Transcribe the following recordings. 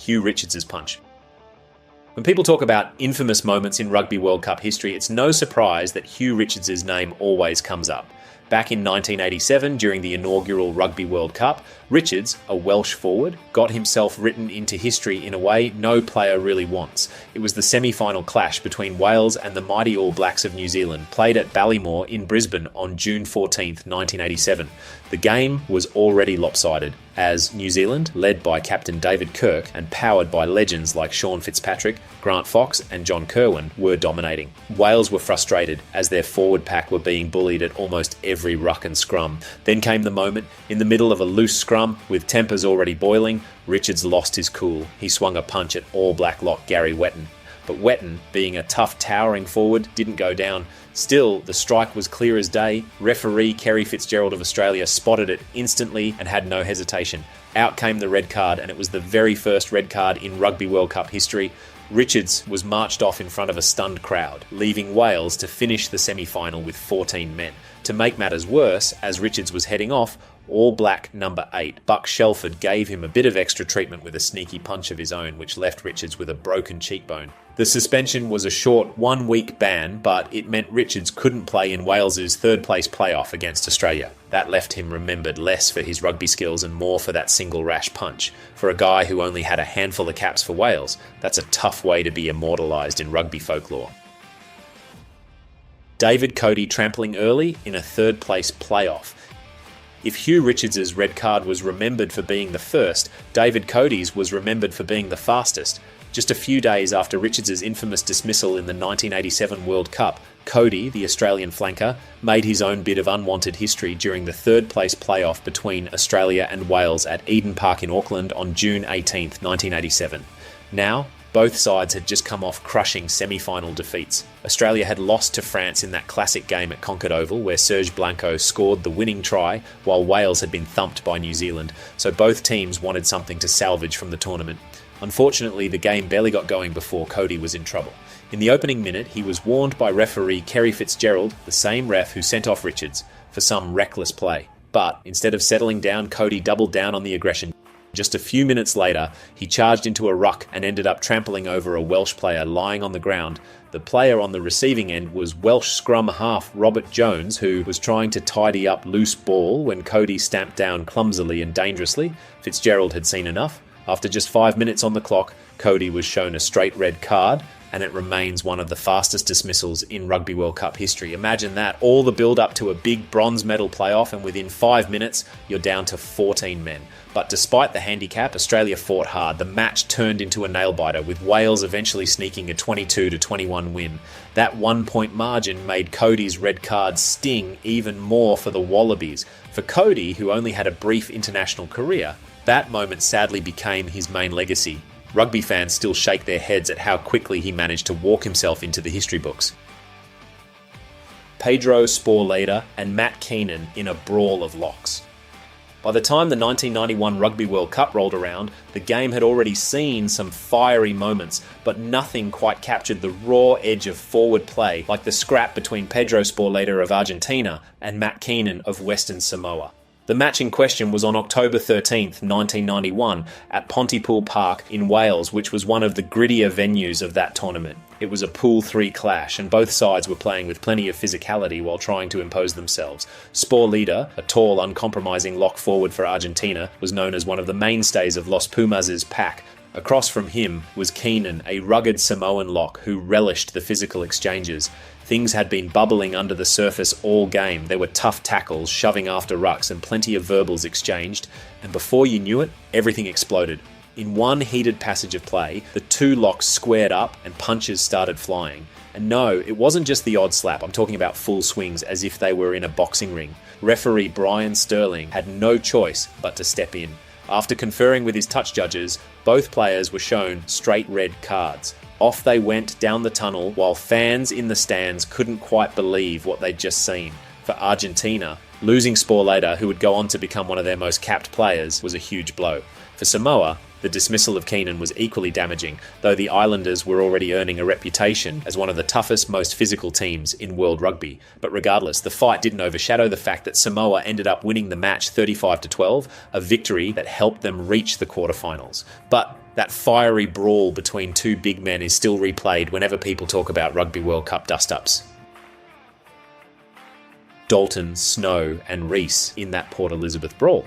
Hugh Richards' punch. When people talk about infamous moments in Rugby World Cup history, it's no surprise that Hugh Richards' name always comes up. Back in 1987, during the inaugural Rugby World Cup, Richards, a Welsh forward, got himself written into history in a way no player really wants. It was the semi-final clash between Wales and the mighty All Blacks of New Zealand, played at Ballymore in Brisbane on June 14th, 1987. The game was already lopsided, as New Zealand, led by Captain David Kirk and powered by legends like Sean Fitzpatrick, Grant Fox and John Kerwin, were dominating. Wales were frustrated as their forward pack were being bullied at almost every ruck and scrum. Then came the moment, in the middle of a loose scrum, with tempers already boiling, Richards lost his cool. He swung a punch at All Black lock Gary Wetton. But Wetton, being a tough towering forward, didn't go down. Still, the strike was clear as day. Referee Kerry Fitzgerald of Australia spotted it instantly and had no hesitation. Out came the red card, and it was the very first red card in Rugby World Cup history. Richards was marched off in front of a stunned crowd, leaving Wales to finish the semi-final with 14 men. To make matters worse, as Richards was heading off, All Black number 8, Buck Shelford, gave him a bit of extra treatment with a sneaky punch of his own, which left Richards with a broken cheekbone. The suspension was a short 1-week ban, but it meant Richards couldn't play in Wales's third-place playoff against Australia. That left him remembered less for his rugby skills and more for that single rash punch. For a guy who only had a handful of caps for Wales, that's a tough way to be immortalised in rugby folklore. David Cody trampling early in a third-place playoff. If Hugh Richards' red card was remembered for being the first, David Cody's was remembered for being the fastest. Just a few days after Richards' infamous dismissal in the 1987 World Cup, Cody, the Australian flanker, made his own bit of unwanted history during the third-place playoff between Australia and Wales at Eden Park in Auckland on June 18, 1987. Now, both sides had just come off crushing semi-final defeats. Australia had lost to France in that classic game at Concord Oval where Serge Blanco scored the winning try while Wales had been thumped by New Zealand, so both teams wanted something to salvage from the tournament. Unfortunately, the game barely got going before Cody was in trouble. In the opening minute, he was warned by referee Kerry Fitzgerald, the same ref who sent off Richards, for some reckless play. But instead of settling down, Cody doubled down on the aggression. Just a few minutes later, he charged into a ruck and ended up trampling over a Welsh player lying on the ground. The player on the receiving end was Welsh scrum half Robert Jones, who was trying to tidy up loose ball when Cody stamped down clumsily and dangerously. Fitzgerald had seen enough. After just 5 minutes on the clock, Cody was shown a straight red card, and it remains one of the fastest dismissals in Rugby World Cup history. Imagine that, all the build-up to a big bronze medal playoff, and within 5 minutes, you're down to 14 men. But despite the handicap, Australia fought hard. The match turned into a nail-biter, with Wales eventually sneaking a 22-21 win. That 1-point margin made Cody's red card sting even more for the Wallabies. For Cody, who only had a brief international career, that moment sadly became his main legacy. Rugby fans still shake their heads at how quickly he managed to walk himself into the history books. Pedro Sporleder and Matt Keenan in a brawl of locks. By the time the 1991 Rugby World Cup rolled around, the game had already seen some fiery moments, but nothing quite captured the raw edge of forward play like the scrap between Pedro Sporleder of Argentina and Matt Keenan of Western Samoa. The match in question was on October 13th, 1991, at Pontypool Park in Wales, which was one of the grittier venues of that tournament. It was a Pool 3 clash, and both sides were playing with plenty of physicality while trying to impose themselves. Sporleder, a tall, uncompromising lock forward for Argentina, was known as one of the mainstays of Los Pumas' pack. Across from him was Keenan, a rugged Samoan lock who relished the physical exchanges. Things had been bubbling under the surface all game. There were tough tackles, shoving after rucks, and plenty of verbals exchanged. And before you knew it, everything exploded. In one heated passage of play, the two locks squared up and punches started flying. And no, it wasn't just the odd slap. I'm talking about full swings as if they were in a boxing ring. Referee Brian Sterling had no choice but to step in. After conferring with his touch judges, both players were shown straight red cards. Off they went down the tunnel while fans in the stands couldn't quite believe what they'd just seen. For Argentina, losing Sporleder, who would go on to become one of their most capped players, was a huge blow. For Samoa, The dismissal of Keenan was equally damaging, though the Islanders were already earning a reputation as one of the toughest, most physical teams in world rugby. But regardless, the fight didn't overshadow the fact that Samoa ended up winning the match 35-12, a victory that helped them reach the quarterfinals. But that fiery brawl between two big men is still replayed whenever people talk about Rugby World Cup dust-ups. Dalton, Snow and Rees in that Port Elizabeth brawl.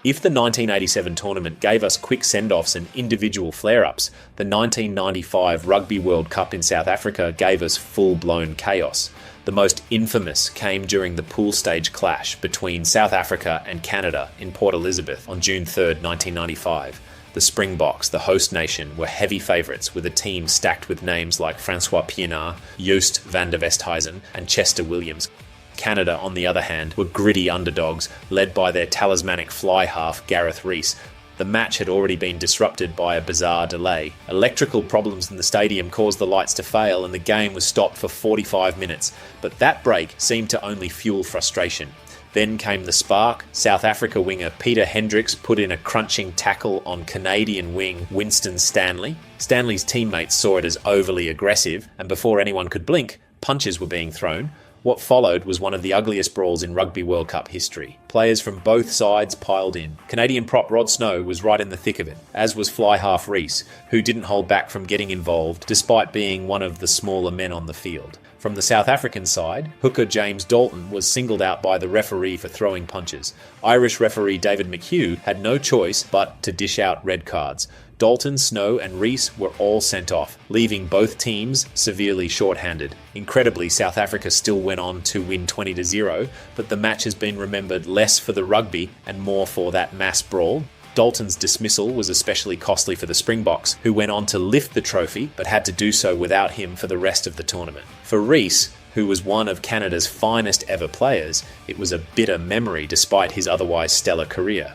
If the 1987 tournament gave us quick send-offs and individual flare-ups, the 1995 Rugby World Cup in South Africa gave us full-blown chaos. The most infamous came during the pool stage clash between South Africa and Canada in Port Elizabeth on June 3rd, 1995. The Springboks, the host nation, were heavy favourites with a team stacked with names like Francois Pienaar, Joost van der Westhuizen and Chester Williams. Canada, on the other hand, were gritty underdogs, led by their talismanic fly half Gareth Rees. The match had already been disrupted by a bizarre delay. Electrical problems in the stadium caused the lights to fail and the game was stopped for 45 minutes. But that break seemed to only fuel frustration. Then came the spark. South Africa winger Peter Hendricks put in a crunching tackle on Canadian wing Winston Stanley. Stanley's teammates saw it as overly aggressive, and before anyone could blink, punches were being thrown. What followed was one of the ugliest brawls in Rugby World Cup history. Players from both sides piled in. Canadian prop Rod Snow was right in the thick of it, as was fly half Rees, who didn't hold back from getting involved despite being one of the smaller men on the field. From the South African side, hooker James Dalton was singled out by the referee for throwing punches. Irish referee David McHugh had no choice but to dish out red cards. Dalton, Snow and Rees were all sent off, leaving both teams severely short-handed. Incredibly, South Africa still went on to win 20-0, but the match has been remembered less for the rugby and more for that mass brawl. Dalton's dismissal was especially costly for the Springboks, who went on to lift the trophy, but had to do so without him for the rest of the tournament. For Rees, who was one of Canada's finest ever players, it was a bitter memory despite his otherwise stellar career.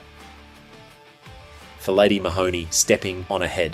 For Lady Mahoney stepping on ahead.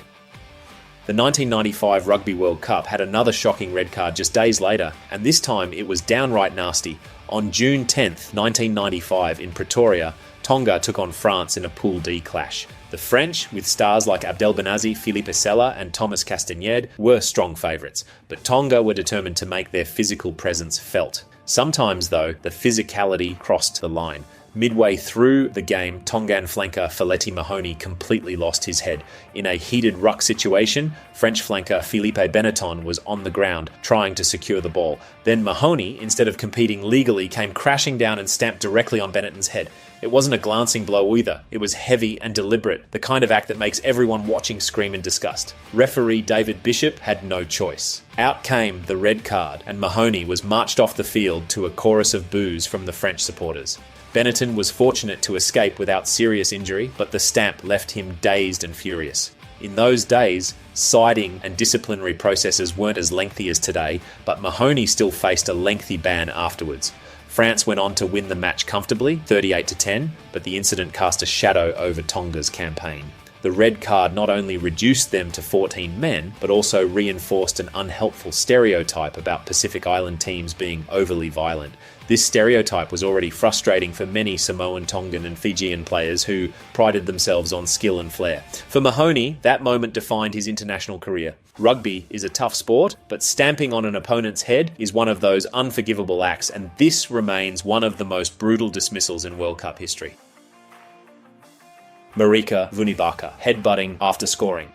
The 1995 Rugby World Cup had another shocking red card just days later, and this time it was downright nasty. On June 10th, 1995 in Pretoria, Tonga took on France in a Pool D clash. The French, with stars like Abdel Benazi, Philippe Sella and Thomas Castagnede, were strong favourites, but Tonga were determined to make their physical presence felt. Sometimes, though, the physicality crossed the line. Midway through the game, Tongan flanker Feleti Mahoney completely lost his head. In a heated ruck situation, French flanker Philippe Benetton was on the ground, trying to secure the ball. Then Mahoney, instead of competing legally, came crashing down and stamped directly on Benetton's head. It wasn't a glancing blow either. It was heavy and deliberate, the kind of act that makes everyone watching scream in disgust. Referee David Bishop had no choice. Out came the red card, and Mahoney was marched off the field to a chorus of boos from the French supporters. Benetton was fortunate to escape without serious injury, but the stamp left him dazed and furious. In those days, siding and disciplinary processes weren't as lengthy as today, but Mahoney still faced a lengthy ban afterwards. France went on to win the match comfortably, 38-10, but the incident cast a shadow over Tonga's campaign. The red card not only reduced them to 14 men, but also reinforced an unhelpful stereotype about Pacific Island teams being overly violent. This stereotype was already frustrating for many Samoan, Tongan and Fijian players who prided themselves on skill and flair. For Mahoney, that moment defined his international career. Rugby is a tough sport, but stamping on an opponent's head is one of those unforgivable acts, and this remains one of the most brutal dismissals in World Cup history. Marika Vunibaka, headbutting after scoring.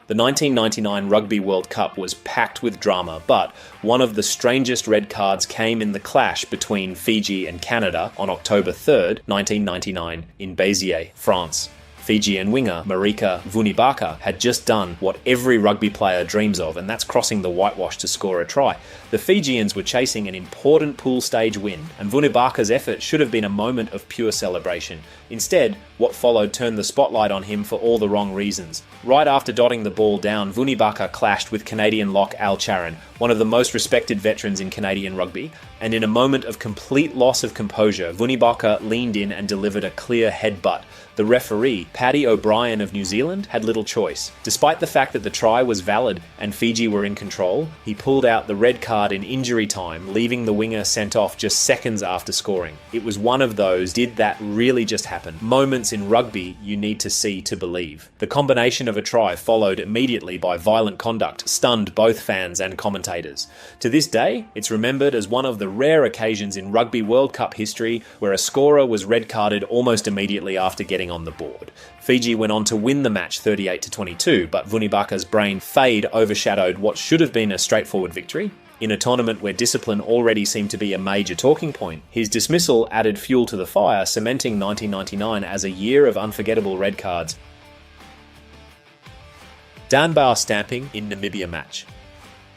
The 1999 Rugby World Cup was packed with drama, but one of the strangest red cards came in the clash between Fiji and Canada on October 3rd, 1999 in Béziers, France. Fijian winger Marika Vunibaka had just done what every rugby player dreams of, and that's crossing the whitewash to score a try. The Fijians were chasing an important pool stage win, and Vunibaka's effort should have been a moment of pure celebration. Instead, what followed turned the spotlight on him for all the wrong reasons. Right after dotting the ball down, Vunibaka clashed with Canadian lock Al Charon, one of the most respected veterans in Canadian rugby, and in a moment of complete loss of composure, Vunibaka leaned in and delivered a clear headbutt. The referee, Paddy O'Brien of New Zealand, had little choice. Despite the fact that the try was valid and Fiji were in control, he pulled out the red card in injury time, leaving the winger sent off just seconds after scoring. It was one of those "did that really just happen?" moments moments in rugby you need to see to believe. The combination of a try followed immediately by violent conduct stunned both fans and commentators. To this day, it's remembered as one of the rare occasions in Rugby World Cup history where a scorer was red-carded almost immediately after getting on the board. Fiji went on to win the match 38-22, but Vunibaka's brain fade overshadowed what should have been a straightforward victory. In a tournament where discipline already seemed to be a major talking point, his dismissal added fuel to the fire, cementing 1999 as a year of unforgettable red cards. Danbauer stamping in Namibia match.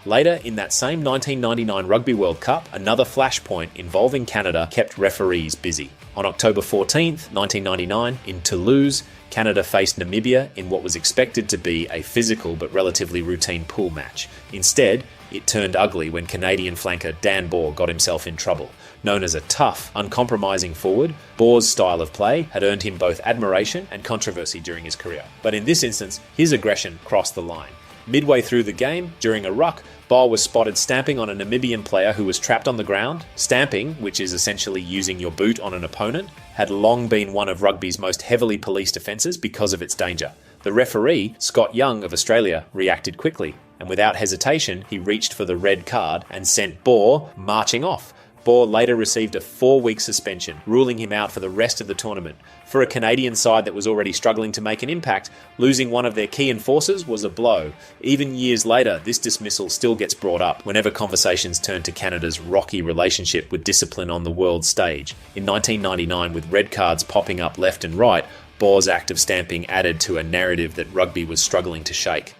Later, in that same 1999 Rugby World Cup, another flashpoint involving Canada kept referees busy. On October 14th, 1999, in Toulouse, Canada faced Namibia in what was expected to be a physical but relatively routine pool match. Instead, it turned ugly when Canadian flanker Dan Bohr got himself in trouble. Known as a tough, uncompromising forward, Bohr's style of play had earned him both admiration and controversy during his career. But in this instance, his aggression crossed the line. Midway through the game, during a ruck, Bohr was spotted stamping on a Namibian player who was trapped on the ground. Stamping, which is essentially using your boot on an opponent, had long been one of rugby's most heavily policed offences because of its danger. The referee, Scott Young of Australia, reacted quickly, and without hesitation, he reached for the red card and sent Bohr marching off. Bohr later received a 4-week suspension, ruling him out for the rest of the tournament. For a Canadian side that was already struggling to make an impact, losing one of their key enforcers was a blow. Even years later, this dismissal still gets brought up whenever conversations turn to Canada's rocky relationship with discipline on the world stage. In 1999, with red cards popping up left and right, Bohr's act of stamping added to a narrative that rugby was struggling to shake.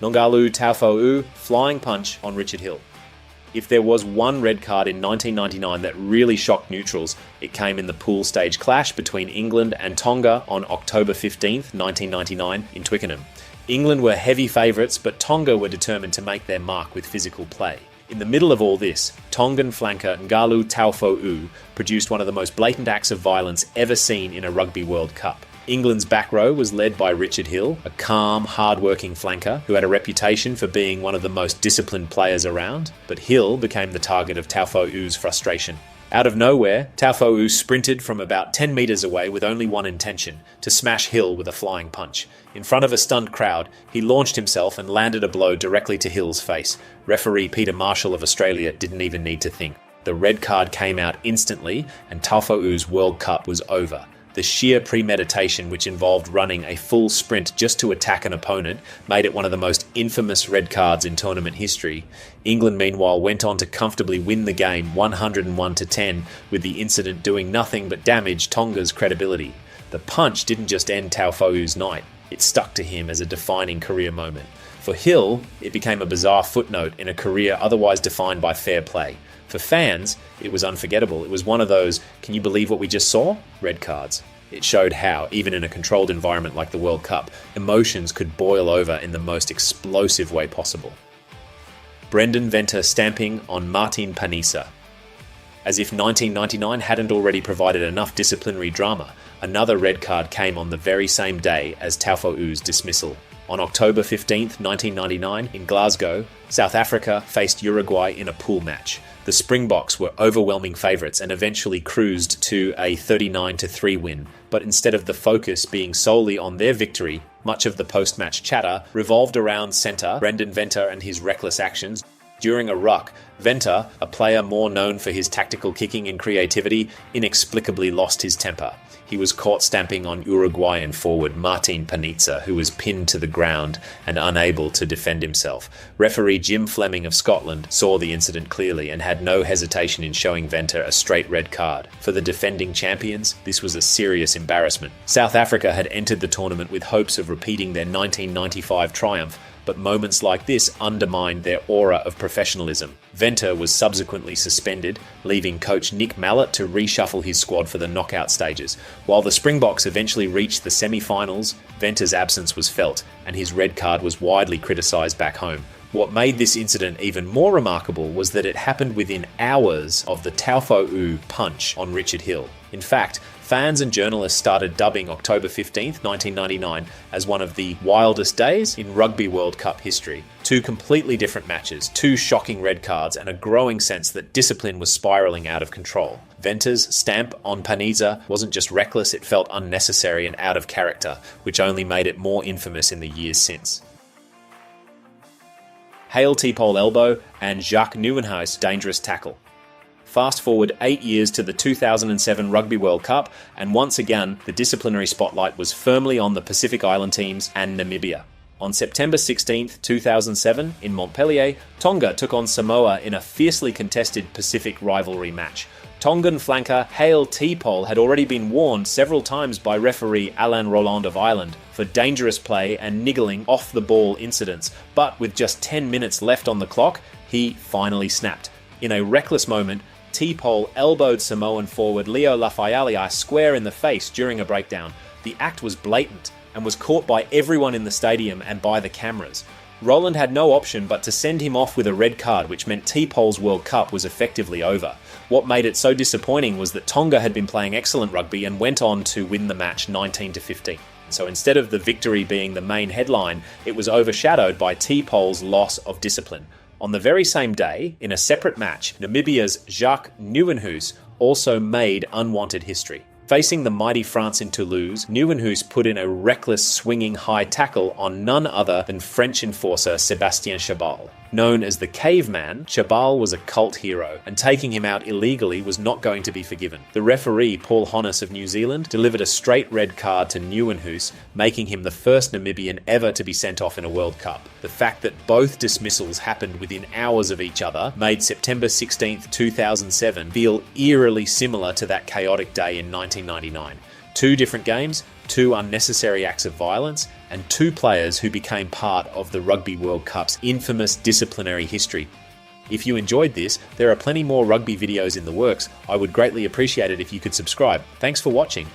Nongalu Taufa'u flying punch on Richard Hill. If there was one red card in 1999 that really shocked neutrals, it came in the pool stage clash between England and Tonga on October 15th, 1999 in Twickenham. England were heavy favourites, but Tonga were determined to make their mark with physical play. In the middle of all this, Tongan flanker Ngalu Taufa'u produced one of the most blatant acts of violence ever seen in a Rugby World Cup. England's back row was led by Richard Hill, a calm, hard-working flanker who had a reputation for being one of the most disciplined players around, but Hill became the target of Taufa'u's frustration. Out of nowhere, Taufa'u sprinted from about 10 metres away with only one intention, to smash Hill with a flying punch. In front of a stunned crowd, he launched himself and landed a blow directly to Hill's face. Referee Peter Marshall of Australia didn't even need to think. The red card came out instantly, and Taufa'u's World Cup was over. The sheer premeditation, which involved running a full sprint just to attack an opponent, made it one of the most infamous red cards in tournament history. England, meanwhile, went on to comfortably win the game 101-10, with the incident doing nothing but damage Tonga's credibility. The punch didn't just end Taufa'u's night, it stuck to him as a defining career moment. For Hill, it became a bizarre footnote in a career otherwise defined by fair play. For fans, it was unforgettable. It was one of those, can you believe what we just saw? Red cards. It showed how, even in a controlled environment like the World Cup, emotions could boil over in the most explosive way possible. Brendan Venter stamping on Martin Panisa. As if 1999 hadn't already provided enough disciplinary drama, another red card came on the very same day as Taufa'u's dismissal. On October 15th, 1999, in Glasgow, South Africa faced Uruguay in a pool match. The Springboks were overwhelming favourites and eventually cruised to a 39-3 win. But instead of the focus being solely on their victory, much of the post-match chatter revolved around centre Brendan Venter and his reckless actions. During a ruck, Venter, a player more known for his tactical kicking and creativity, inexplicably lost his temper. He was caught stamping on Uruguayan forward Martin Panizza, who was pinned to the ground and unable to defend himself. Referee Jim Fleming of Scotland saw the incident clearly and had no hesitation in showing Venter a straight red card. For the defending champions, this was a serious embarrassment. South Africa had entered the tournament with hopes of repeating their 1995 triumph, but moments like this undermined their aura of professionalism. Venter was subsequently suspended, leaving coach Nick Mallett to reshuffle his squad for the knockout stages. While the Springboks eventually reached the semi-finals, Venter's absence was felt, and his red card was widely criticised back home. What made this incident even more remarkable was that it happened within hours of the Taufo punch on Richard Hill. In fact, fans and journalists started dubbing October 15th, 1999 as one of the wildest days in Rugby World Cup history. Two completely different matches, two shocking red cards, and a growing sense that discipline was spiralling out of control. Venter's stamp on Paniza wasn't just reckless, it felt unnecessary and out of character, which only made it more infamous in the years since. Hale T-pole elbow and Jacques Nieuwenhuis dangerous tackle. Fast forward 8 years to the 2007 Rugby World Cup, and once again, the disciplinary spotlight was firmly on the Pacific Island teams and Namibia. On September 16, 2007, in Montpellier, Tonga took on Samoa in a fiercely contested Pacific rivalry match. Tongan flanker Hale T-pole had already been warned several times by referee Alain Roland of Ireland for dangerous play and niggling off-the-ball incidents, but with just 10 minutes left on the clock, he finally snapped. In a reckless moment, T-pole elbowed Samoan forward Leo Lafayette square in the face during a breakdown. The act was blatant and was caught by everyone in the stadium and by the cameras. Roland had no option but to send him off with a red card, which meant T-pole's World Cup was effectively over. What made it so disappointing was that Tonga had been playing excellent rugby and went on to win the match 19-15. So instead of the victory being the main headline, it was overshadowed by T-pole's loss of discipline. On the very same day, in a separate match, Namibia's Jacques Nieuwenhuis also made unwanted history. Facing the mighty France in Toulouse, Nieuwenhuis put in a reckless swinging high tackle on none other than French enforcer Sébastien Chabal. Known as the Caveman, Chabal was a cult hero, and taking him out illegally was not going to be forgiven. The referee, Paul Honnis of New Zealand, delivered a straight red card to Nieuwenhuis, making him the first Namibian ever to be sent off in a World Cup. The fact that both dismissals happened within hours of each other made September 16, 2007 feel eerily similar to that chaotic day in 1999. Two different games, two unnecessary acts of violence, and two players who became part of the Rugby World Cup's infamous disciplinary history. If you enjoyed this, there are plenty more rugby videos in the works. I would greatly appreciate it if you could subscribe. Thanks for watching.